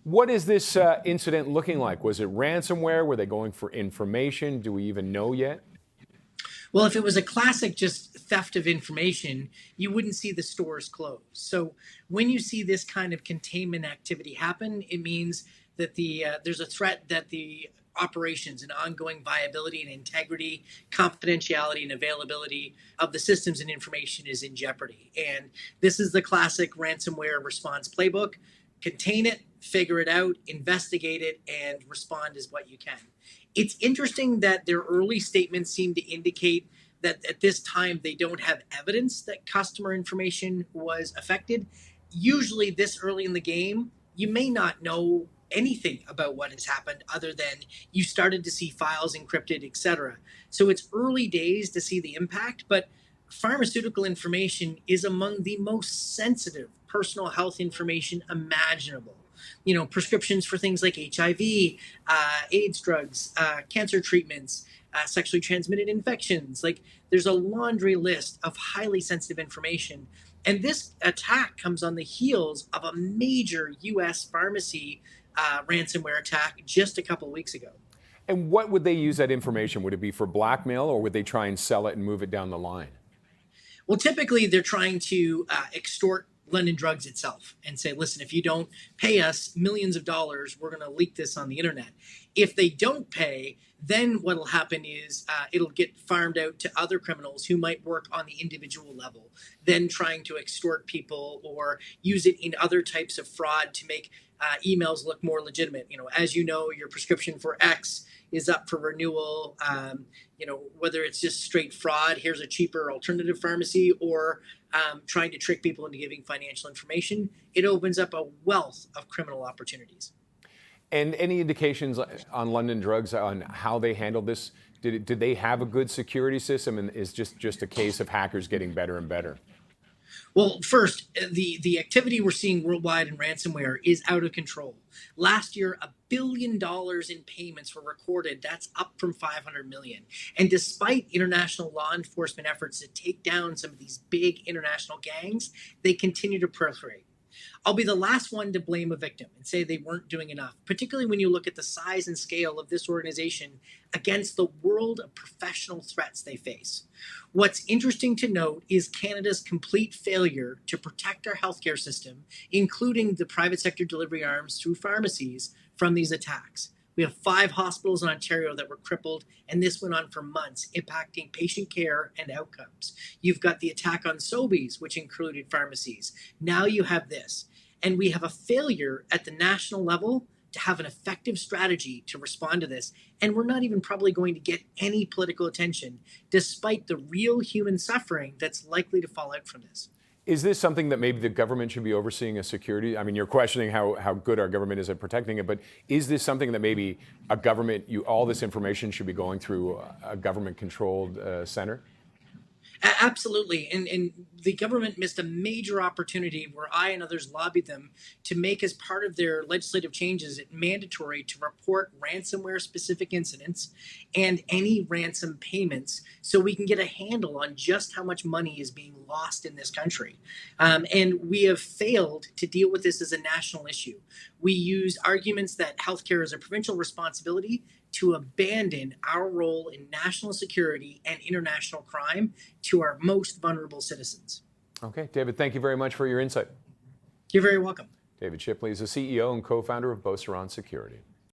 What is this incident looking like? Was it ransomware? Were they going for information? Do we even know yet? Well, if it was a classic just theft of information, you wouldn't see the stores close. So when you see this kind of containment activity happen, it means that there's a threat that the operations and ongoing viability and integrity, confidentiality and availability of the systems and information is in jeopardy. And this is the classic ransomware response playbook. Contain it, figure it out, investigate it, and respond as what you can. It's interesting that their early statements seem to indicate that at this time they don't have evidence that customer information was affected. Usually, this early in the game, you may not know anything about what has happened other than you started to see files encrypted, etc. So it's early days to see the impact, but pharmaceutical information is among the most sensitive personal health information imaginable. You know, prescriptions for things like HIV, AIDS drugs, cancer treatments, sexually transmitted infections. Like, there's a laundry list of highly sensitive information. And this attack comes on the heels of a major US pharmacy ransomware attack just a couple of weeks ago. And what would they use that information? Would it be for blackmail, or would they try and sell it and move it down the line? Well, typically they're trying to extort London Drugs itself and say, listen, if you don't pay us millions of dollars, we're going to leak this on the internet. If they don't pay, then what will happen is it'll get farmed out to other criminals who might work on the individual level, then trying to extort people or use it in other types of fraud to make emails look more legitimate. You know, as you know, your prescription for X is up for renewal. You know, whether it's just straight fraud, here's a cheaper alternative pharmacy, or trying to trick people into giving financial information, it opens up a wealth of criminal opportunities. And any indications on London Drugs on how they handled this? Did they have a good security system, and is just a case of hackers getting better and better? Well, first, the activity we're seeing worldwide in ransomware is out of control. Last year, $1 billion in payments were recorded. That's up from 500 million. And despite international law enforcement efforts to take down some of these big international gangs, they continue to proliferate. I'll be the last one to blame a victim and say they weren't doing enough, particularly when you look at the size and scale of this organization against the world of professional threats they face. What's interesting to note is Canada's complete failure to protect our healthcare system, including the private sector delivery arms through pharmacies, from these attacks. We have 5 hospitals in Ontario that were crippled, and this went on for months, impacting patient care and outcomes. You've got the attack on Sobeys, which included pharmacies. Now you have this. And we have a failure at the national level to have an effective strategy to respond to this. And we're not even probably going to get any political attention, despite the real human suffering that's likely to fall out from this. Is this something that maybe the government should be overseeing a security? I mean, you're questioning how good our government is at protecting it, but is this something that maybe a government, all this information should be going through a government-controlled center? Absolutely. And the government missed a major opportunity where I and others lobbied them to make, as part of their legislative changes, it mandatory to report ransomware specific incidents and any ransom payments, so we can get a handle on just how much money is being lost in this country. And we have failed to deal with this as a national issue. We use arguments that healthcare is a provincial responsibility to abandon our role in national security and international crime to our most vulnerable citizens. Okay, David, thank you very much for your insight. You're very welcome. David Shipley is the CEO and co-founder of Beauceron Security.